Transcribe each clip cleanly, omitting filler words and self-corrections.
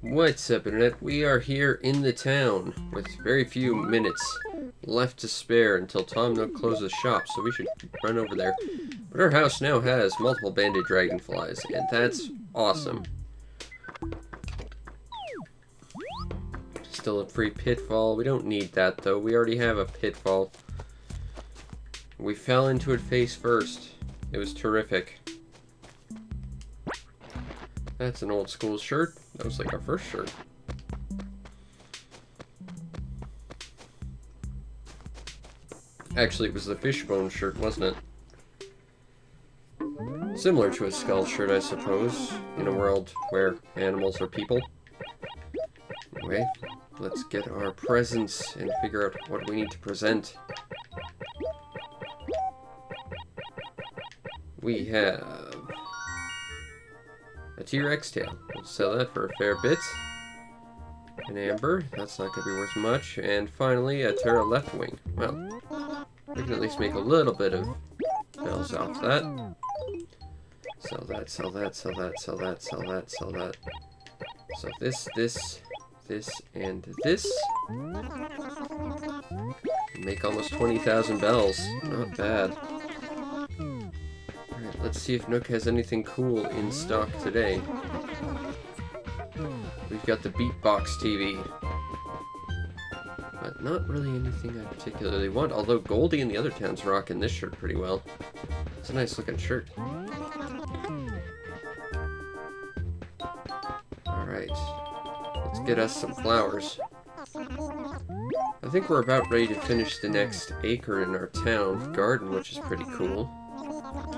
What's up, Internet? We are here in the town with very few minutes left to spare until Tom Nook closes shop, so we should run over there. But our house now has multiple banded dragonflies, and that's awesome. Still a free pitfall. We don't need that, though. We already have a pitfall. We fell into it face first. It was terrific. That's an old school shirt. That was like our first shirt. Actually, it was the fishbone shirt, wasn't it? Similar to a skull shirt, I suppose, in a world where animals are people. Anyway, let's get our presents and figure out what we need to present. We have a T-Rex tail. We'll sell that for a fair bit. An amber. That's not going to be worth much. And finally, a Terra left wing. Well, we can at least make a little bit of bells off that. Sell that, sell that, sell that, sell that, sell that, sell that. So this, and this. Make almost 20,000 bells. Not bad. Alright, let's see if Nook has anything cool in stock today. We've got the Beatbox TV. But not really anything I particularly want, although Goldie and the other town's rocking this shirt pretty well. It's a nice looking shirt. Alright, let's get us some flowers. I think we're about ready to finish the next acre in our town garden, which is pretty cool.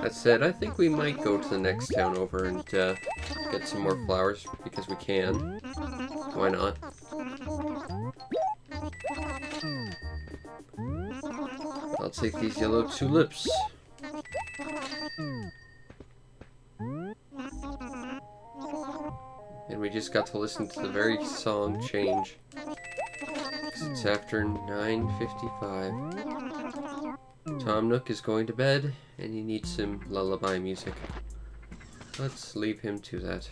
That said, I think we might go to the next town over and get some more flowers, because we can. Why not? I'll take these yellow tulips. And we just got to listen to the very song change. 'Cause it's after 9:55. Tom Nook is going to bed, and he needs some lullaby music. Let's leave him to that.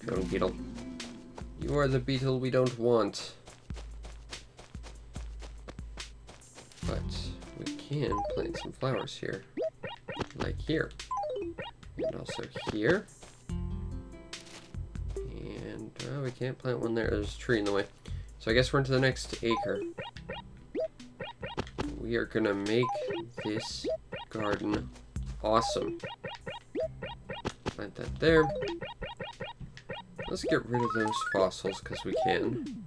Go, Beetle. You are the beetle we don't want. But we can plant some flowers here. Like here. And also here. And we can't plant one there. There's a tree in the way. So I guess we're into the next acre. We are gonna make this garden awesome. Plant that there. Let's get rid of those fossils because we can.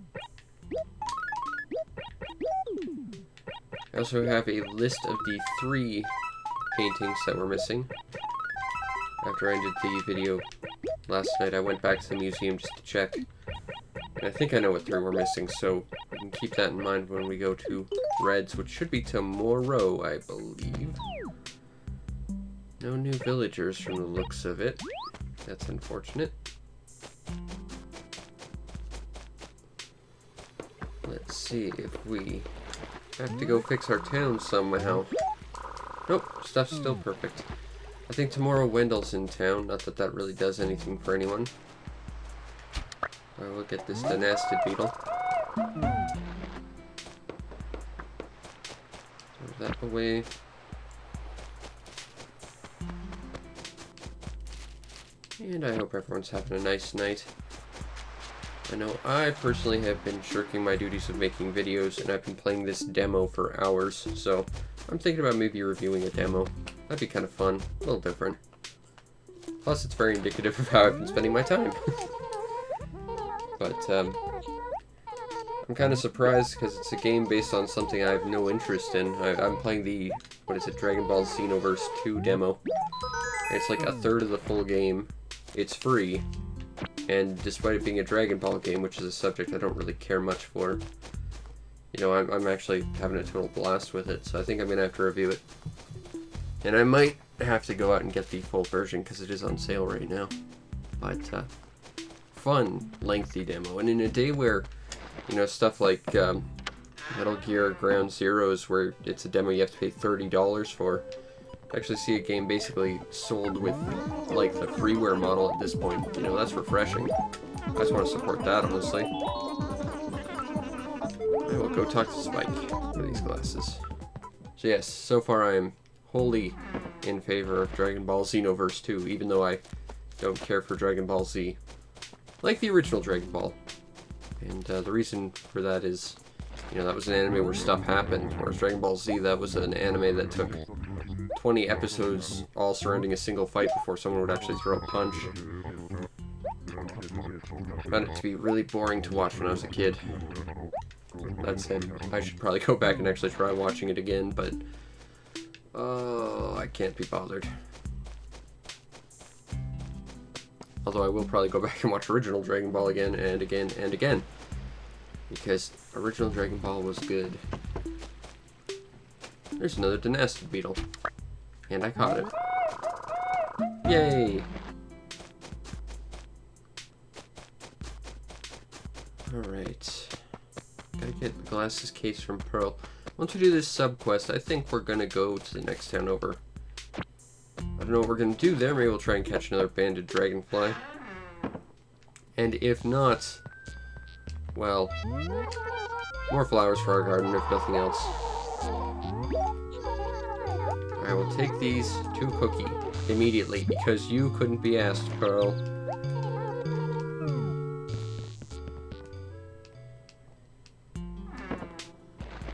I also have a list of the 3 paintings that we're missing. After I ended the video last night, I went back to the museum just to check. And I think I know what 3 we're missing, so we can keep that in mind when we go to Reds, which should be tomorrow, I believe. No new villagers from the looks of it. That's unfortunate. Let's see if we have to go fix our town somehow. Nope, stuff's still perfect. I think tomorrow Wendell's in town, not that that really does anything for anyone. I will get this denasted beetle. Throw that away. And I hope everyone's having a nice night. I know I personally have been shirking my duties of making videos, and I've been playing this demo for hours, so I'm thinking about maybe reviewing a demo. That'd be kind of fun, a little different. Plus, it's very indicative of how I've been spending my time. But, I'm kind of surprised because it's a game based on something I have no interest in. I'm playing the, Dragon Ball Xenoverse 2 demo. And it's like a third of the full game. It's free. And despite it being a Dragon Ball game, which is a subject I don't really care much for, you know, I'm actually having a total blast with it, so I think I'm going to have to review it. And I might have to go out and get the full version because it is on sale right now. But, fun, lengthy demo. And in a day where, you know, stuff like Metal Gear Ground Zeroes, where it's a demo you have to pay $30 for, to actually see a game basically sold with, like, the freeware model at this point. You know, that's refreshing. I just want to support that, honestly. I will go talk to Spike for these glasses. So yes, so far I am wholly in favor of Dragon Ball Xenoverse 2, even though I don't care for Dragon Ball Z. Like the original Dragon Ball. And the reason for that is, you know, that was an anime where stuff happened, whereas Dragon Ball Z, that was an anime that took 20 episodes all surrounding a single fight before someone would actually throw a punch. I found it to be really boring to watch when I was a kid. That said, I should probably go back and actually try watching it again, but I can't be bothered. Although I will probably go back and watch original Dragon Ball again and again and again. Because original Dragon Ball was good. There's another Dynastic Beetle. And I caught it. Yay! Alright. Gotta get the glasses case from Pearl. Once we do this sub-quest, I think we're gonna go to the next town over. I don't know what we're gonna do there. Maybe we'll try and catch another banded dragonfly. And if not, well, more flowers for our garden, if nothing else. I will take these to Cookie immediately, because you couldn't be asked, Pearl.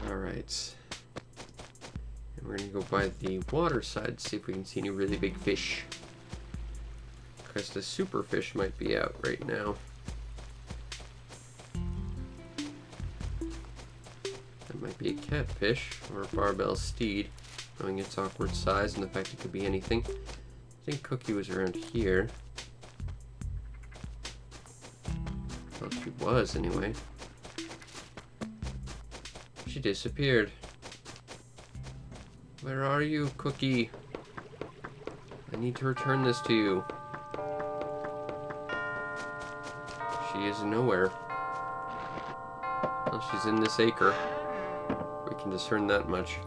Alright. And we're gonna go by the water side to see if we can see any really big fish. Because the super fish might be out right now. That might be a catfish or a barbell steed, knowing its awkward size and the fact it could be anything. I think Cookie was around here. Well, she was anyway. She disappeared. Where are you, Cookie? I need to return this to you. She is nowhere. Well, she's in this acre. We can discern that much.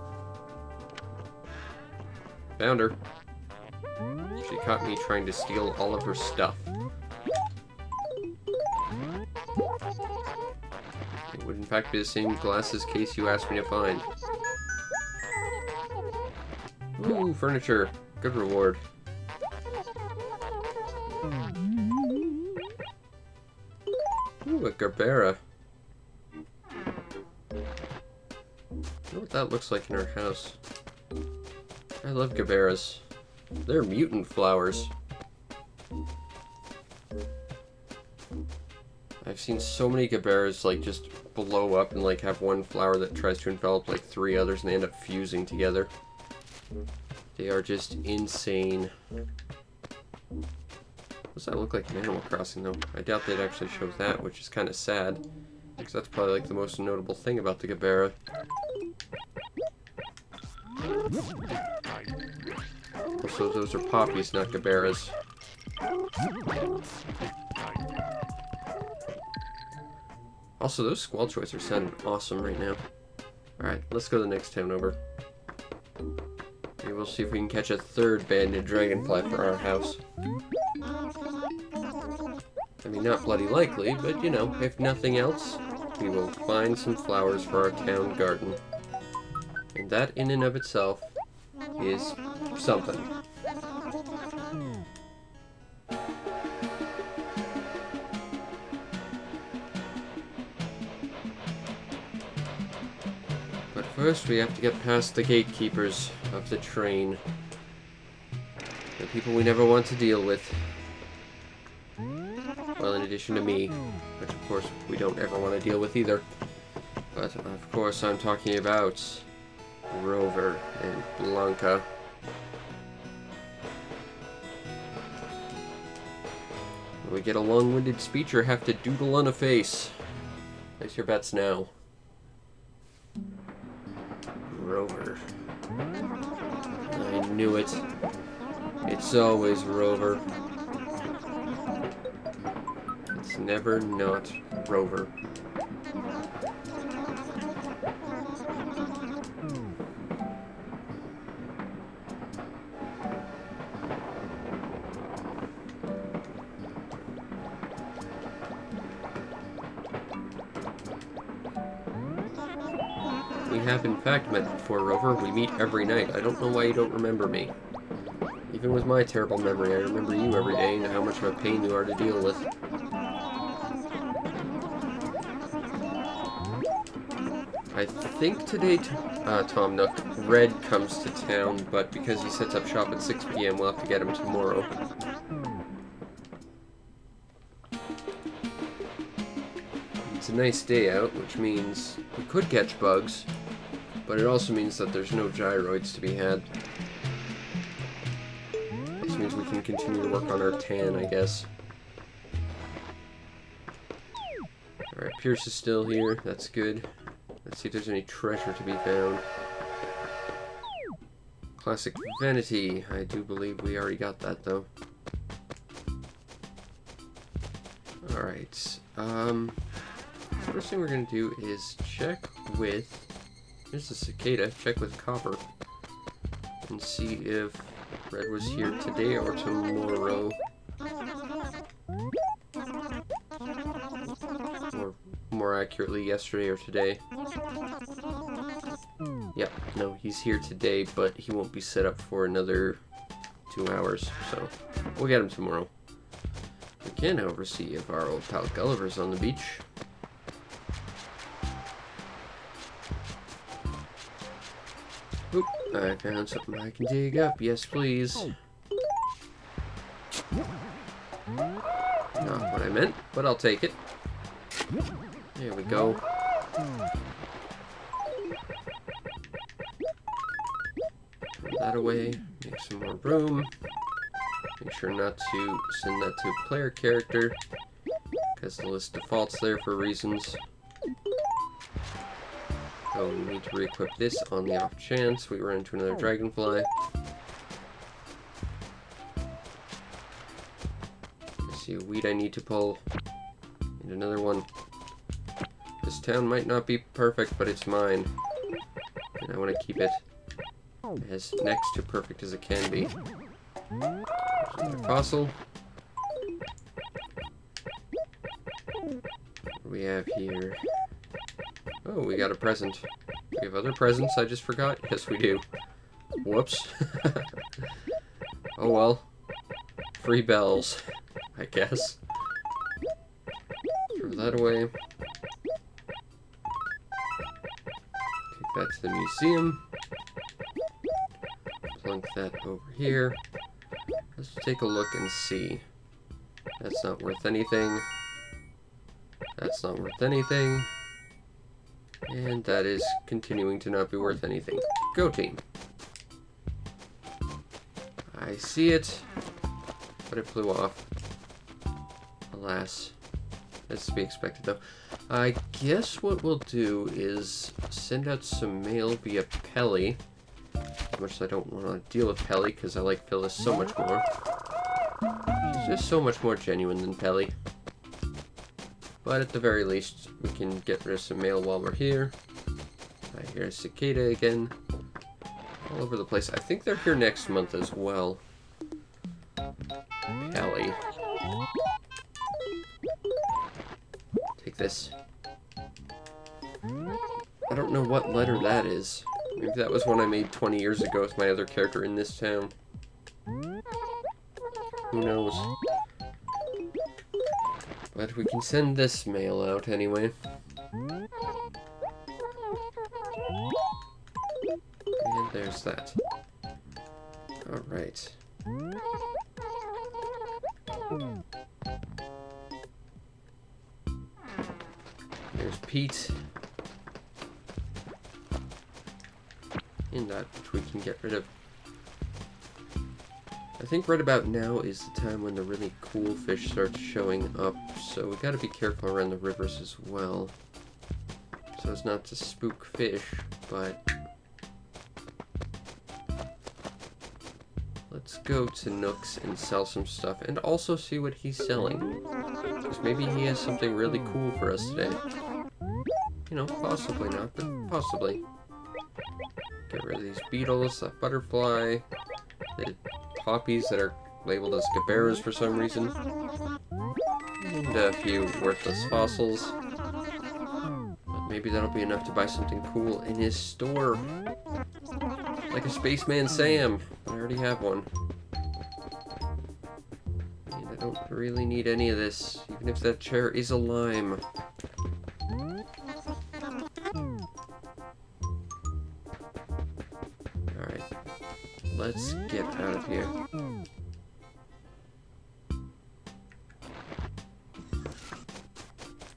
Found her. She caught me trying to steal all of her stuff. It would in fact be the same glasses case you asked me to find. Ooh, furniture. Good reward. Ooh, a Gabera. I know what that looks like in our house. I love Gaberas. They're mutant flowers. I've seen so many Gaberas like just blow up and like have one flower that tries to envelop like 3 others and they end up fusing together. They are just insane. What does that look like in Animal Crossing though? I doubt they'd actually show that, which is kind of sad. Because that's probably like the most notable thing about the Gabera. Also, those are poppies, not Gaberas. Also, those Squelchoys are sounding awesome right now. Alright, let's go to the next town over. Maybe we'll see if we can catch a 3rd banded dragonfly for our house. I mean, not bloody likely, but you know, if nothing else, we will find some flowers for our town garden. And that in and of itself is something. But first we have to get past the gatekeepers of the train. The people we never want to deal with. Well, in addition to me, which of course we don't ever want to deal with either. But of course I'm talking about Rover and Blanca. When we get a long-winded speech or have to doodle on a face. Place your bets now. Rover. I knew it. It's always Rover. It's never not Rover. have in fact met before, Rover. We meet every night. I don't know why you don't remember me. Even with my terrible memory, I remember you every day and how much of a pain you are to deal with. I think today, Tom Nook, Red comes to town, but because he sets up shop at 6 p.m., we'll have to get him tomorrow. It's a nice day out, which means we could catch bugs, but it also means that there's no gyroids to be had. This means we can continue to work on our tan, I guess. Alright, Pierce is still here. That's good. Let's see if there's any treasure to be found. Classic Vanity. I do believe we already got that, though. Alright. First thing we're going to do is check with... Here's the cicada. Check with Copper. And see if Red was here today or tomorrow. Or more accurately, yesterday or today. Yep, no, he's here today, but he won't be set up for another 2 hours, so we'll get him tomorrow. We can, however, see if our old pal Gulliver's on the beach. Oop, I found something I can dig up. Yes, please. Not what I meant, but I'll take it. There we go. Throw that away. Make some more room. Make sure not to send that to a player character, because the list defaults there for reasons. Oh, we need to re-equip this on the off chance we run into another dragonfly. Let's see a weed I need to pull. And another one. This town might not be perfect, but it's mine. And I want to keep it as next to perfect as it can be. There's another fossil. What do we have here? Oh, we got a present. We have other presents I just forgot? Yes, we do. Whoops. Oh well. Free bells, I guess. Throw that away. Take that to the museum. Plunk that over here. Let's take a look and see. That's not worth anything. That's not worth anything. And that is continuing to not be worth anything. Go team. I see it, but it flew off. Alas. That's to be expected though. I guess what we'll do is send out some mail via Pelly. As much as I don't want to deal with Pelly because I like Phyllis so much more. She's just so much more genuine than Pelly. But at the very least, we can get rid of some mail while we're here. I hear a cicada again. All over the place. I think they're here next month as well. Pelly. Take this. I don't know what letter that is. Maybe that was one I made 20 years ago with my other character in this town. Who knows? But we can send this mail out anyway. And there's that. Alright. There's Pete. And that which we can get rid of. I think right about now is the time when the really cool fish starts showing up, so we gotta be careful around the rivers as well. So as not to spook fish, but... Let's go to Nook's and sell some stuff, and also see what he's selling. Because maybe he has something really cool for us today. You know, possibly not, but possibly. Get rid of these beetles, that butterfly, the poppies that are labeled as gaberas for some reason, and a few worthless fossils. But Maybe that'll be enough to buy something cool in his store. Like a Spaceman Sam. I already have one. And I don't really need any of this, even if that chair is a lime. Alright. Let's get out of here.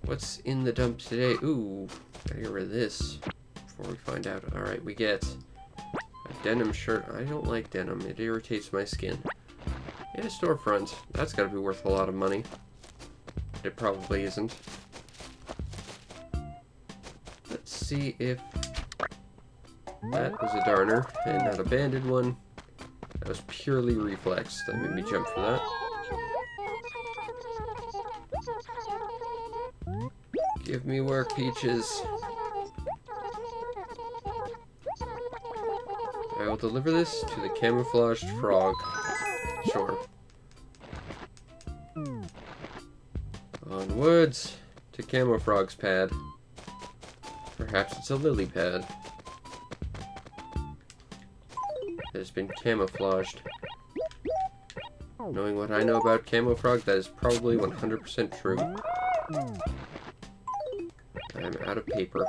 What's in the dump today? Ooh, gotta get rid of this before we find out. Alright, we get a denim shirt. I don't like denim. It irritates my skin. And a storefront. That's gotta be worth a lot of money. It probably isn't. Let's see if that was a darner and not a banded one. That was purely reflex. That made me jump for that. Give me work, Peaches. I will deliver this to the camouflaged frog. Sure. Onwards to Camo Frog's pad. Perhaps it's a lily pad. It has been camouflaged. Knowing what I know about Camo Frog, that is probably 100% true. I am out of paper.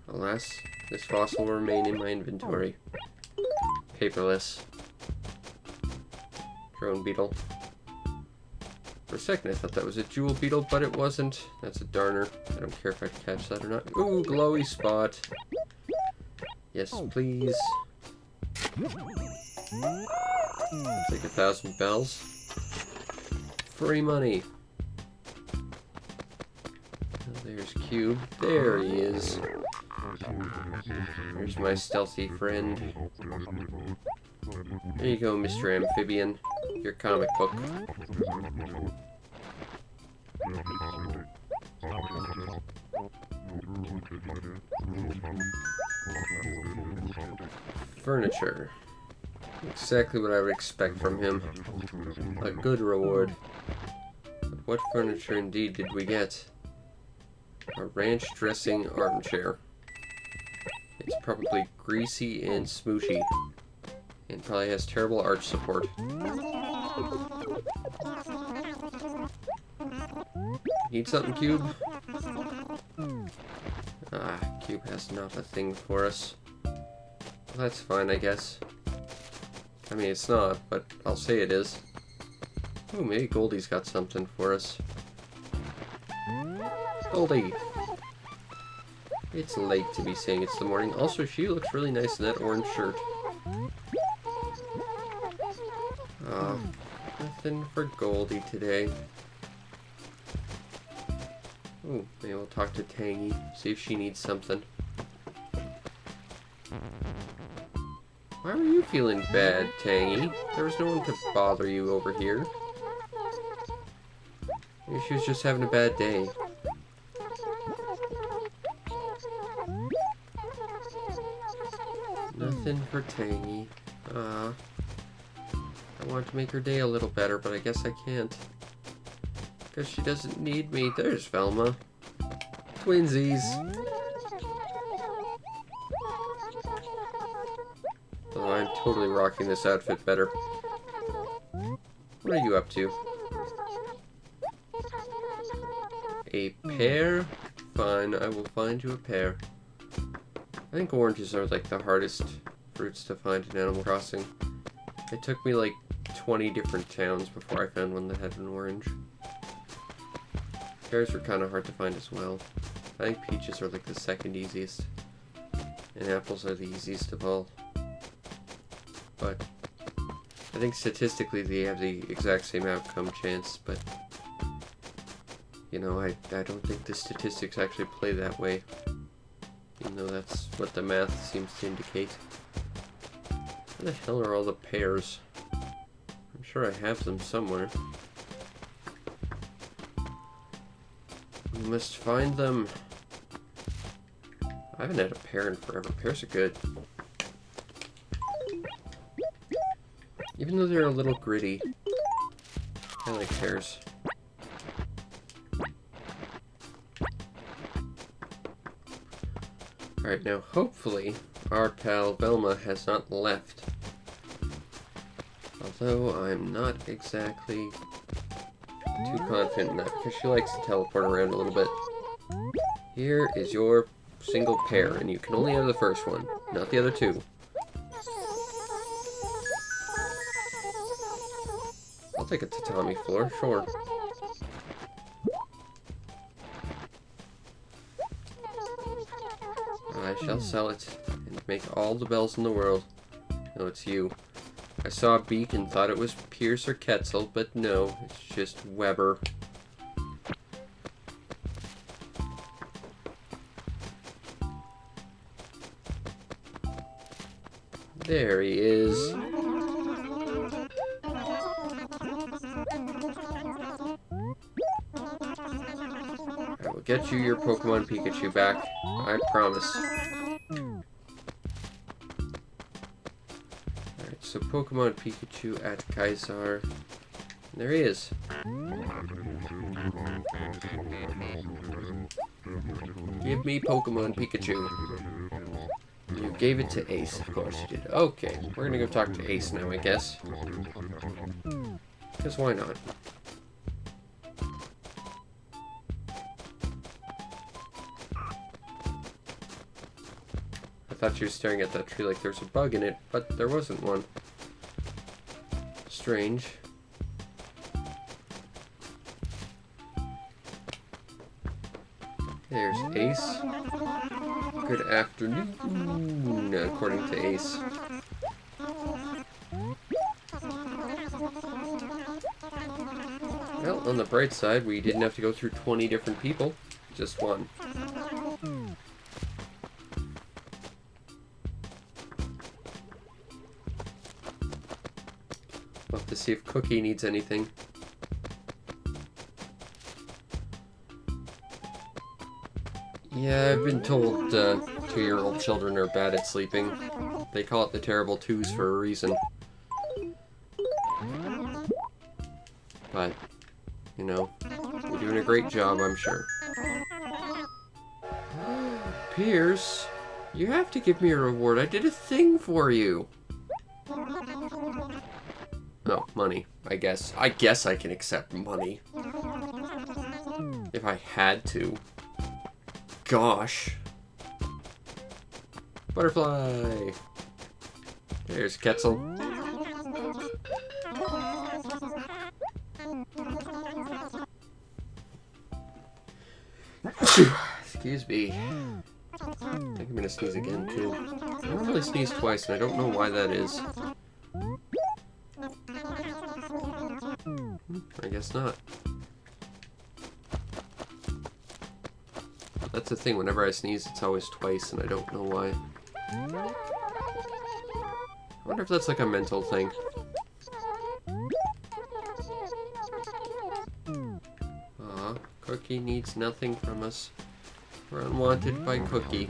Alas, this fossil will remain in my inventory. Paperless. Drone beetle. For a second I thought that was a jewel beetle, but it wasn't. That's a darner. I don't care if I catch that or not. Ooh, glowy spot. Yes, please. Take 1,000 bells. Free money. There's Cube. There he is. There's my stealthy friend. There you go, Mr. Amphibian. Your comic book. Furniture. Exactly what I would expect from him. A good reward. But what furniture indeed did we get? A ranch dressing armchair. It's probably greasy and smooshy. And probably has terrible arch support. Need something, Cube? Ah, Cube has not a thing for us. Well, that's fine, I guess. I mean, it's not, but I'll say it is. Oh, maybe Goldie's got something for us. Goldie! It's late to be saying it's the morning. Also, she looks really nice in that orange shirt. Nothing for Goldie today. Ooh, maybe we'll talk to Tangy, see if she needs something. Why were you feeling bad, Tangy? There was no one to bother you over here. Maybe she was just having a bad day. Nothing for Tangy. I want to make her day a little better, but I guess I can't. Because she doesn't need me. There's Velma. Twinsies. Although I'm totally rocking this outfit better. What are you up to? A pear? Fine, I will find you a pear. I think oranges are like the hardest fruits to find in Animal Crossing. It took me like 20 different towns before I found one that had an orange. Pears were kind of hard to find as well. I think peaches are like the second easiest. And apples are the easiest of all. But I think statistically they have the exact same outcome chance, but you know, I don't think the statistics actually play that way. Even though that's what the math seems to indicate. Where the hell are all the pears? I'm sure I have them somewhere. We must find them. I haven't had a pear in forever. Pears are good. Even though they're a little gritty, I like pears. Alright, now hopefully our pal Velma has not left. Although I'm not exactly too confident in that because she likes to teleport around a little bit. Here is your single pair, and you can only have the first one, not the other two. I'll take a tatami floor, sure. I shall sell it and make all the bells in the world. No, it's you. I saw a beak and thought it was Pierce or Quetzal, but no, it's just Weber. There he is. I will get you your Pokemon Pikachu back. I promise. Alright, so Pokemon Pikachu at Kaisar. There he is. Give me Pokemon Pikachu. You gave it to Ace, of course you did. Okay, we're gonna go talk to Ace now, I guess. Because why not? I thought she was staring at that tree like there's a bug in it, but there wasn't one. Strange. There's Ace. Good afternoon, according to Ace. Well, on the bright side, we didn't have to go through 20 different people. Just one. We'll have to see if Cookie needs anything. Yeah, I've been told 2-year-old children are bad at sleeping. They call it the terrible twos for a reason. But, you know, you're doing a great job, I'm sure. Pierce, you have to give me a reward. I did a thing for you. Oh, money, I guess. I guess I can accept money. If I had to. Gosh. Butterfly. There's Quetzal. Excuse me. I think I'm gonna sneeze again too. I normally sneeze twice and I don't know why that is. I guess not. That's the thing, whenever I sneeze, it's always twice, and I don't know why. I wonder if that's like a mental thing. Aw, Cookie needs nothing from us. We're unwanted by Cookie.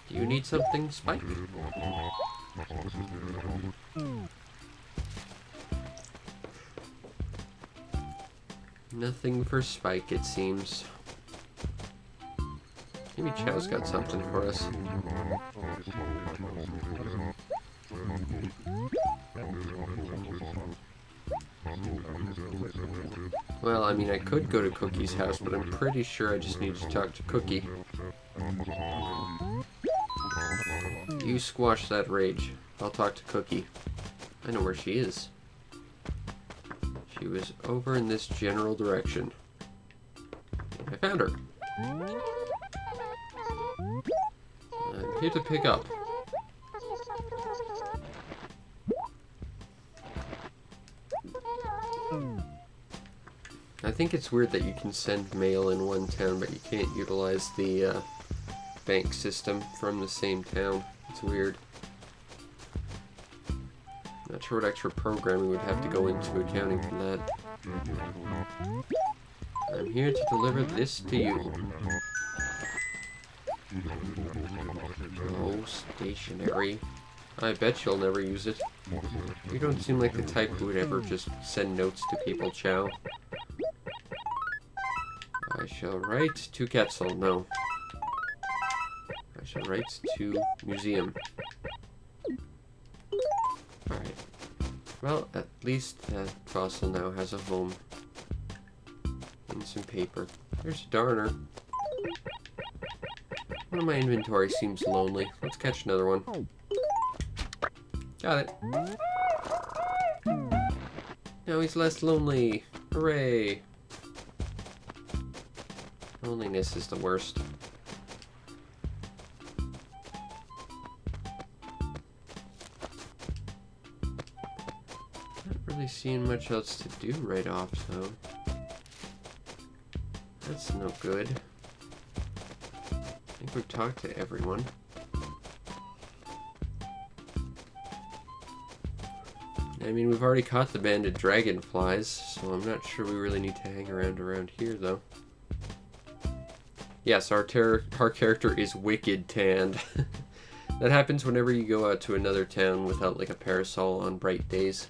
Do you need something, Spike? Nothing for Spike, it seems. Maybe Chow's got something for us. Well, I mean, I could go to Cookie's house, but I'm pretty sure I just need to talk to Cookie. You squash that rage. I'll talk to Cookie. I know where she is. She was over in this general direction. I found her. I'm here to pick up. I think it's weird that you can send mail in one town, but you can't utilize the bank system from the same town. It's weird. Not sure what extra programming would have to go into accounting for that. I'm here to deliver this to you. Oh, stationery. I bet you'll never use it. You don't seem like the type who would ever just send notes to people, Chow. I shall write to Quetzal. No. I shall write to museum. Alright. Well, at least that fossil now has a home. And some paper. There's Darner. One of my inventory seems lonely. Let's catch another one. Got it. Now he's less lonely. Hooray. Loneliness is the worst. Not really seeing much else to do right off, though. That's no good. I think we've talked to everyone. I mean, we've already caught the banded dragonflies, so I'm not sure we really need to hang around here, though. Yes, our character is wicked tanned. That happens whenever you go out to another town without, like, a parasol on bright days.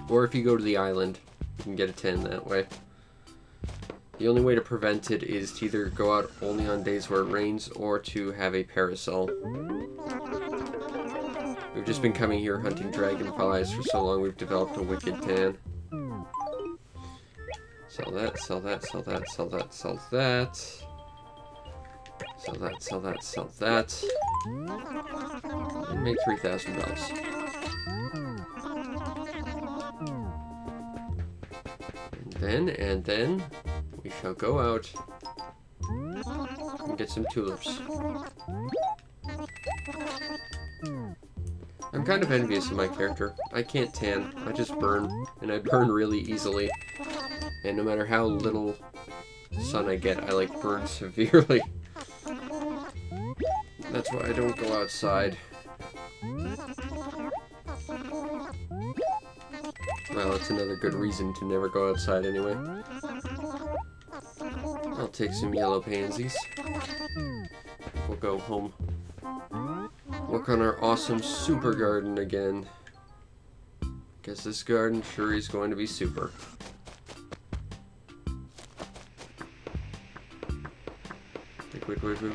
Or if you go to the island, you can get a tan that way. The only way to prevent it is to either go out only on days where it rains, or to have a parasol. We've just been coming here hunting dragonflies for so long we've developed a wicked tan. Sell that, sell that, sell that, sell that, sell that. Sell that, sell that, sell that. And make 3,000 bells. And then, we shall go out and get some tulips. I'm kind of envious of my character. I can't tan, I just burn, and I burn really easily. And no matter how little sun I get, I like burn severely. That's why I don't go outside. Well, it's another good reason to never go outside anyway. I'll take some yellow pansies. We'll go home. Work on our awesome super garden again. Guess this garden sure is going to be super.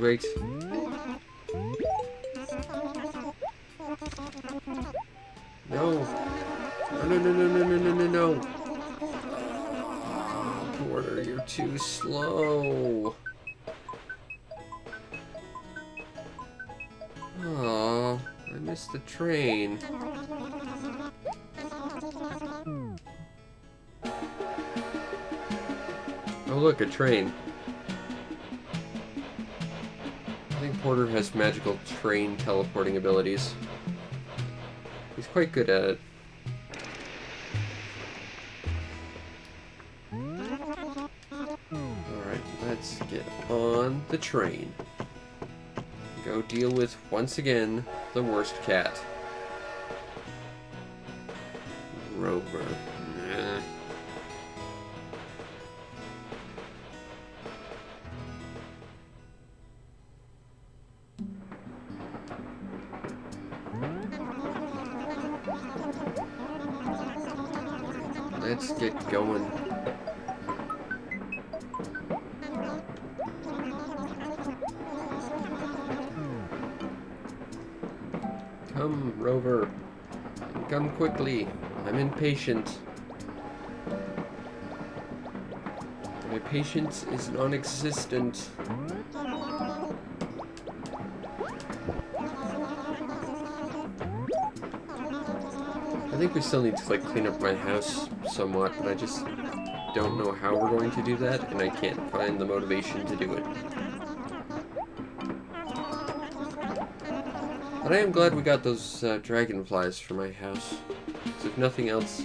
Wait. No. No. Oh, Porter, you're too slow. Aw, I missed the train. Oh look, a train. I think Porter has magical train teleporting abilities. He's quite good at it. Alright, let's get on the train. Go deal with, once again, the worst cat. Rover. Nah. Let's get going. Come, Rover. And come quickly. I'm impatient. My patience is non-existent. I think we still need to, like, clean up my house somewhat, but I just don't know how we're going to do that, and I can't find the motivation to do it. But I am glad we got those dragonflies for my house. Because if nothing else,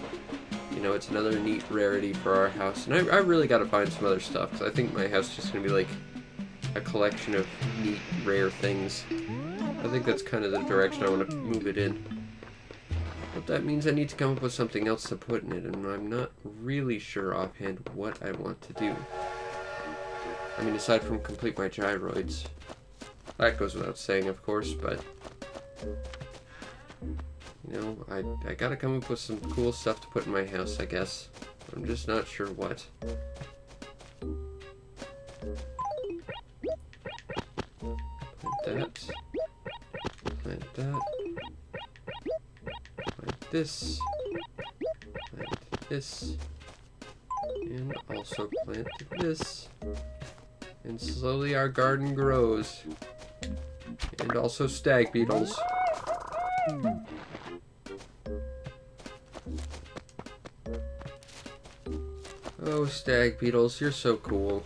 you know, it's another neat rarity for our house. And I really got to find some other stuff, because I think my house is just going to be like a collection of neat, rare things. I think that's kind of the direction I want to move it in. But that means I need to come up with something else to put in it, and I'm not really sure offhand what I want to do. I mean, aside from complete my gyroids. That goes without saying, of course, but... you know, I gotta come up with some cool stuff to put in my house, I guess. I'm just not sure what. Plant that. Plant that. Plant this. Plant this. And also plant this. And slowly our garden grows. And also stag beetles. Oh, stag beetles, you're so cool.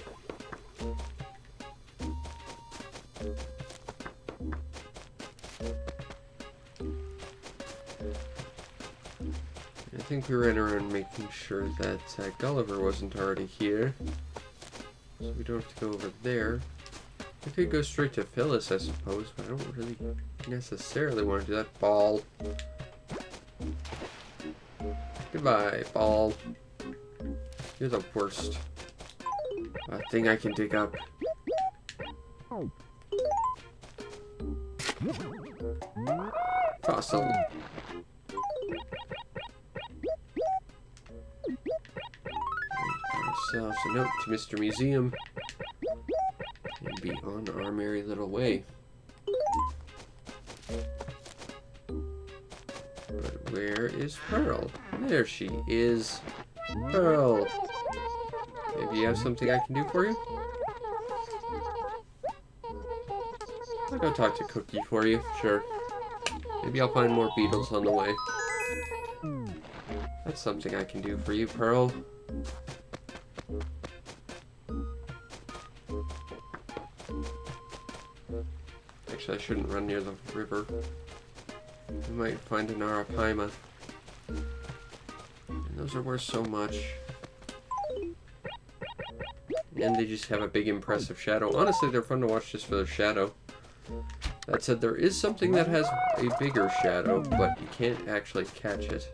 I think we ran around making sure that Gulliver wasn't already here. So we don't have to go over there. We could go straight to Phyllis, I suppose, but I don't really necessarily want to do that. Ball. Goodbye, Ball. You're the worst thing I can dig up. Fossil. Ourselves a note to Mr. Museum and be on our merry little way. But where is Pearl? There she is. Pearl. Maybe you have something I can do for you? I'll go talk to Cookie for you, sure. Maybe I'll find more beetles on the way. That's something I can do for you, Pearl. Actually, I shouldn't run near the river. We might find an Arapaima. And those are worth so much. And they just have a big impressive shadow. Honestly, they're fun to watch just for their shadow. That said, there is something that has a bigger shadow, but you can't actually catch it.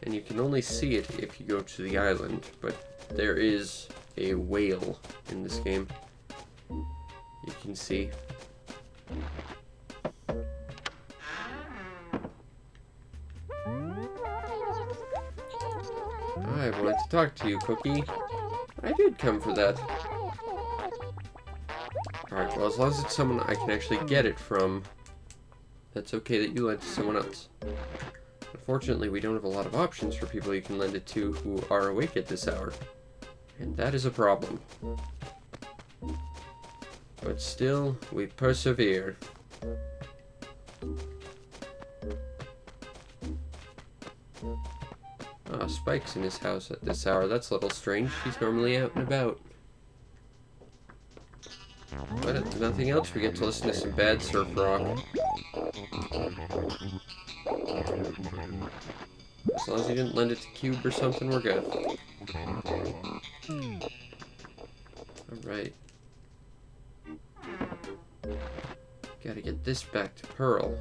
And you can only see it if you go to the island, but there is a whale in this game. You can see. I wanted to talk to you, Cookie. I did come for that. Alright, well, as long as it's someone I can actually get it from, that's okay that you lend it to someone else. Unfortunately, we don't have a lot of options for people you can lend it to who are awake at this hour. And that is a problem. But still, we persevere. Ah, Spike's in his house at this hour. That's a little strange. He's normally out and about. But if nothing else, we get to listen to some bad surf rock. As long as you didn't lend it to Cube or something, we're good. Alright. Gotta get this back to Pearl.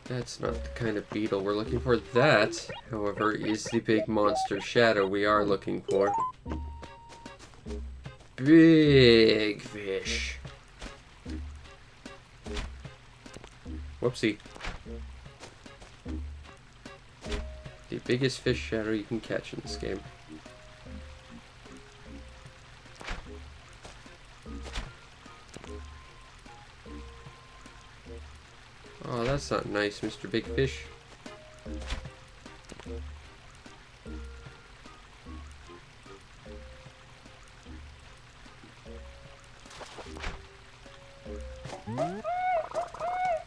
That's not the kind of beetle we're looking for. That, however, is the big monster shadow we are looking for. Big fish. Whoopsie. The biggest fish shadow you can catch in this game. Oh, that's not nice, Mr. Big Fish.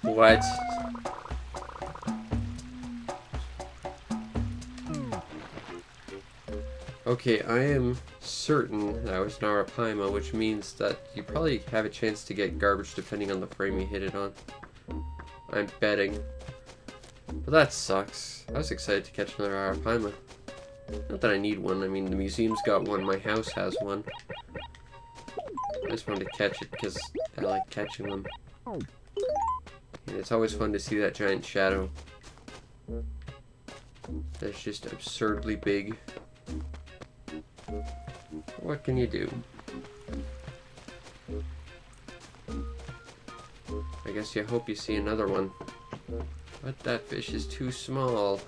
What? Okay, I am certain that was an Arapaima, which means that you probably have a chance to get garbage depending on the frame you hit it on. I'm betting. But that sucks. I was excited to catch another Arapaima. Not that I need one. I mean, the museum's got one. My house has one. I just wanted to catch it because I like catching them. And it's always fun to see that giant shadow. That's just absurdly big. What can you do? guess you hope you see another one. But that fish is too small.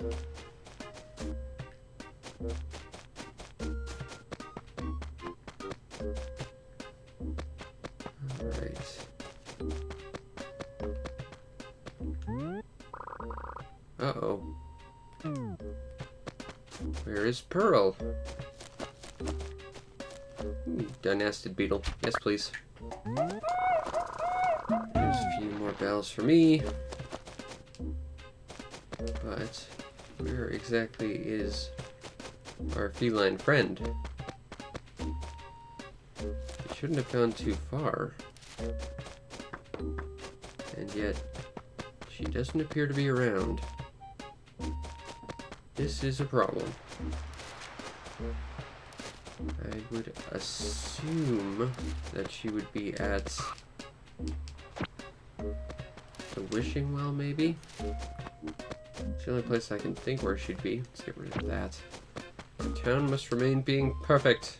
Alright. Uh-oh. Where is Pearl? Dynastid beetle. Yes, please. There's a few more bells for me. But where exactly is our feline friend? He shouldn't have gone too far. And yet, she doesn't appear to be around. This is a problem. I would assume that she would be at the wishing well, maybe? It's the only place I can think where she'd be. Let's get rid of that. The town must remain being perfect.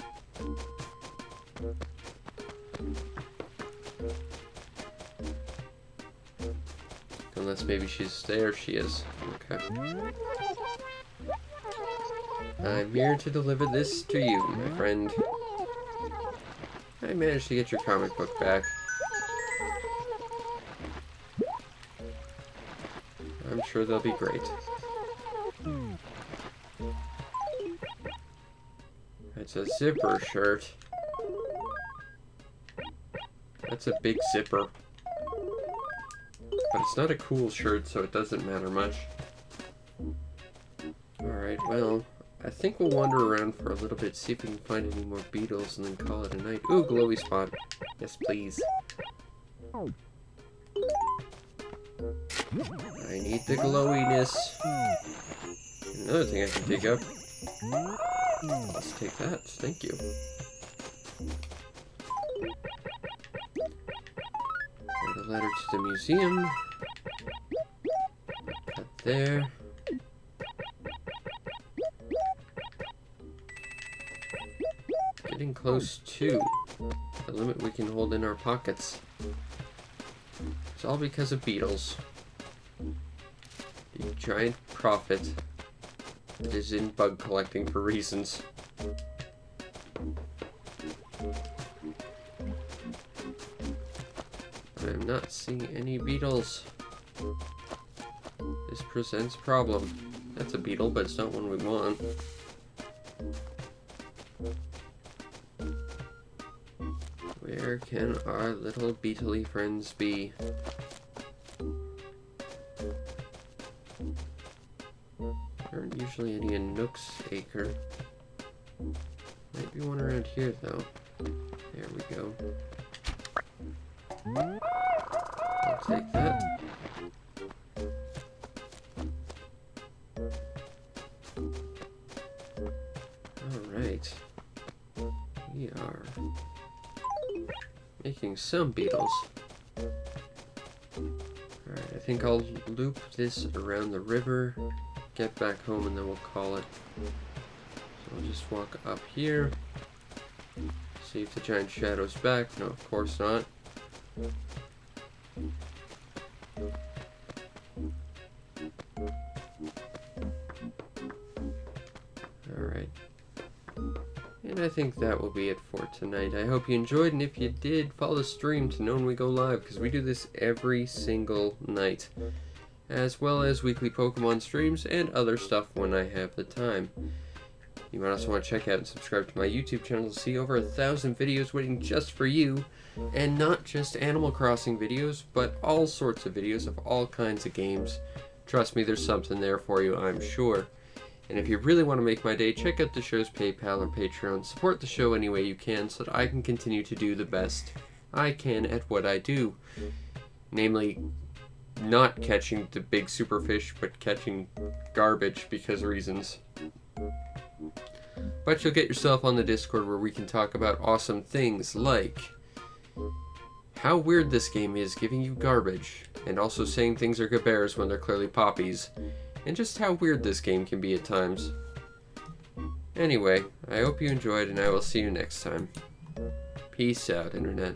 Unless maybe she's there. She is. Okay. I'm here to deliver this to you, my friend. I managed to get your comic book back. I'm sure they'll be great. It's a zipper shirt. That's a big zipper. But it's not a cool shirt, so it doesn't matter much. Alright, well, I think we'll wander around for a little bit, see if we can find any more beetles, and then call it a night. Ooh, glowy spot. Yes, please. I need the glowiness. Another thing I can dig up. Let's take that. Thank you. Write a letter to the museum. Cut there. Getting close to the limit we can hold in our pockets. It's all because of beetles. The giant profit that is in bug collecting for reasons. I'm not seeing any beetles. This presents a problem. That's a beetle, but it's not one we want. Where can our little beetly friends be? There aren't usually any in Nook's Acre. Might be one around here, though. There we go. I'll take that. Alright. We are making some beetles. Alright, I think I'll loop this around the river, get back home, and then we'll call it. So I'll just walk up here, see if the giant shadow's back. No, of course not. Alright. And I think that will be it for tonight. I hope you enjoyed, and if you did, follow the stream to know when we go live, because we do this every single night, as well as weekly Pokemon streams and other stuff when I have the time. You might also want to check out and subscribe to my YouTube channel to see over 1,000 videos waiting just for you, and not just Animal Crossing videos, but all sorts of videos of all kinds of games. Trust me, there's something there for you, I'm sure. And if you really want to make my day, check out the show's PayPal or Patreon. Support the show any way you can so that I can continue to do the best I can at what I do. Namely, not catching the big superfish, but catching garbage because of reasons. But you'll get yourself on the Discord where we can talk about awesome things like how weird this game is giving you garbage, and also saying things are good bears when they're clearly poppies, and just how weird this game can be at times. Anyway, I hope you enjoyed, and I will see you next time. Peace out, Internet.